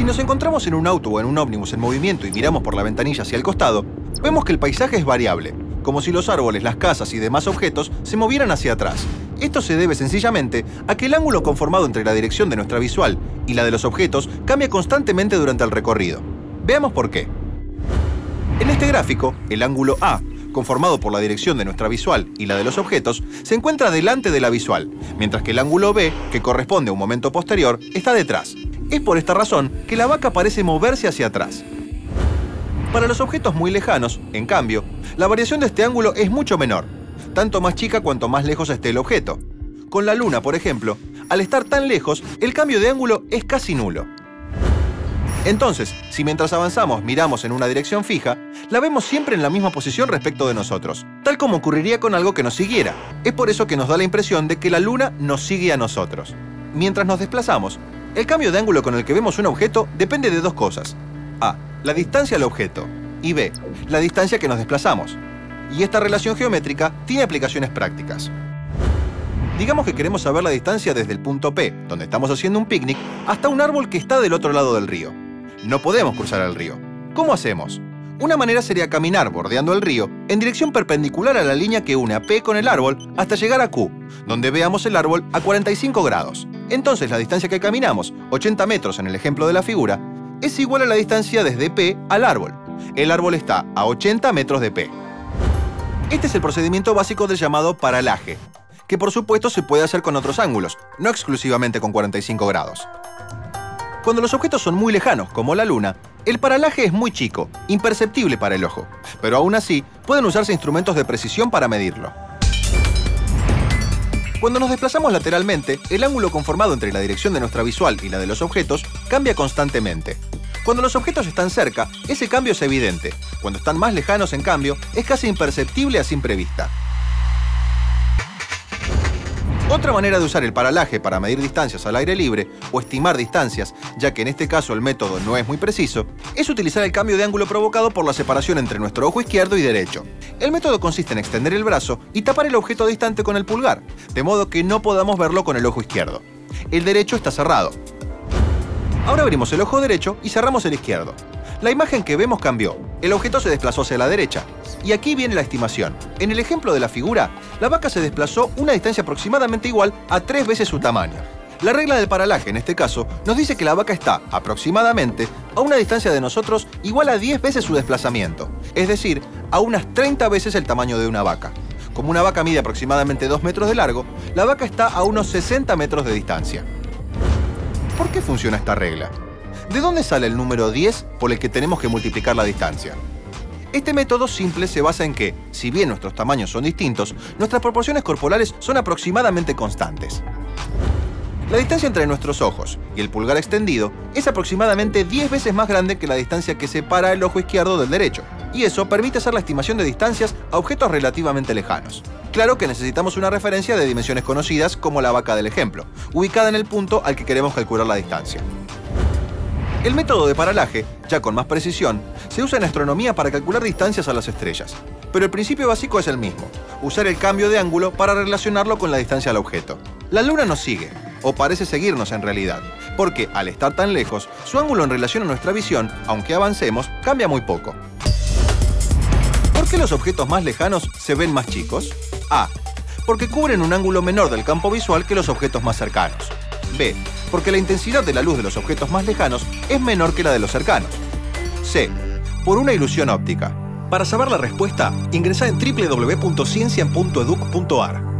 Si nos encontramos en un auto o en un ómnibus en movimiento y miramos por la ventanilla hacia el costado, vemos que el paisaje es variable, como si los árboles, las casas y demás objetos se movieran hacia atrás. Esto se debe sencillamente a que el ángulo conformado entre la dirección de nuestra visual y la de los objetos cambia constantemente durante el recorrido. Veamos por qué. En este gráfico, el ángulo A, conformado por la dirección de nuestra visual y la de los objetos, se encuentra delante de la visual, mientras que el ángulo B, que corresponde a un momento posterior, está detrás. Es por esta razón que la vaca parece moverse hacia atrás. Para los objetos muy lejanos, en cambio, la variación de este ángulo es mucho menor, tanto más chica cuanto más lejos esté el objeto. Con la Luna, por ejemplo, al estar tan lejos, el cambio de ángulo es casi nulo. Entonces, si mientras avanzamos miramos en una dirección fija, la vemos siempre en la misma posición respecto de nosotros, tal como ocurriría con algo que nos siguiera. Es por eso que nos da la impresión de que la Luna nos sigue a nosotros. Mientras nos desplazamos, el cambio de ángulo con el que vemos un objeto depende de dos cosas. A, la distancia al objeto, y B, la distancia que nos desplazamos. Y esta relación geométrica tiene aplicaciones prácticas. Digamos que queremos saber la distancia desde el punto P, donde estamos haciendo un picnic, hasta un árbol que está del otro lado del río. No podemos cruzar el río. ¿Cómo hacemos? Una manera sería caminar bordeando el río en dirección perpendicular a la línea que une a P con el árbol hasta llegar a Q, donde veamos el árbol a 45 grados. Entonces la distancia que caminamos, 80 metros en el ejemplo de la figura, es igual a la distancia desde P al árbol. El árbol está a 80 metros de P. Este es el procedimiento básico del llamado paralaje, que por supuesto se puede hacer con otros ángulos, no exclusivamente con 45 grados. Cuando los objetos son muy lejanos, como la Luna, el paralaje es muy chico, imperceptible para el ojo, pero aún así pueden usarse instrumentos de precisión para medirlo. Cuando nos desplazamos lateralmente, el ángulo conformado entre la dirección de nuestra visual y la de los objetos cambia constantemente. Cuando los objetos están cerca, ese cambio es evidente. Cuando están más lejanos, en cambio, es casi imperceptible a simple vista. Otra manera de usar el paralaje para medir distancias al aire libre o estimar distancias, ya que en este caso el método no es muy preciso, es utilizar el cambio de ángulo provocado por la separación entre nuestro ojo izquierdo y derecho. El método consiste en extender el brazo y tapar el objeto distante con el pulgar, de modo que no podamos verlo con el ojo izquierdo. El derecho está cerrado. Ahora abrimos el ojo derecho y cerramos el izquierdo. La imagen que vemos cambió. El objeto se desplazó hacia la derecha. Y aquí viene la estimación. En el ejemplo de la figura, la vaca se desplazó una distancia aproximadamente igual a 3 veces su tamaño. La regla del paralaje, en este caso, nos dice que la vaca está, aproximadamente, a una distancia de nosotros igual a 10 veces su desplazamiento, es decir, a unas 30 veces el tamaño de una vaca. Como una vaca mide aproximadamente 2 metros de largo, la vaca está a unos 60 metros de distancia. ¿Por qué funciona esta regla? ¿De dónde sale el número 10 por el que tenemos que multiplicar la distancia? Este método simple se basa en que, si bien nuestros tamaños son distintos, nuestras proporciones corporales son aproximadamente constantes. La distancia entre nuestros ojos y el pulgar extendido es aproximadamente 10 veces más grande que la distancia que separa el ojo izquierdo del derecho, y eso permite hacer la estimación de distancias a objetos relativamente lejanos. Claro que necesitamos una referencia de dimensiones conocidas como la vaca del ejemplo, ubicada en el punto al que queremos calcular la distancia. El método de paralaje, ya con más precisión, se usa en astronomía para calcular distancias a las estrellas. Pero el principio básico es el mismo, usar el cambio de ángulo para relacionarlo con la distancia al objeto. La Luna nos sigue, o parece seguirnos en realidad, porque al estar tan lejos, su ángulo en relación a nuestra visión, aunque avancemos, cambia muy poco. ¿Por qué los objetos más lejanos se ven más chicos? A. Porque cubren un ángulo menor del campo visual que los objetos más cercanos. B. Porque la intensidad de la luz de los objetos más lejanos es menor que la de los cercanos. C. Por una ilusión óptica. Para saber la respuesta, ingresa en www.ciencia.educ.ar.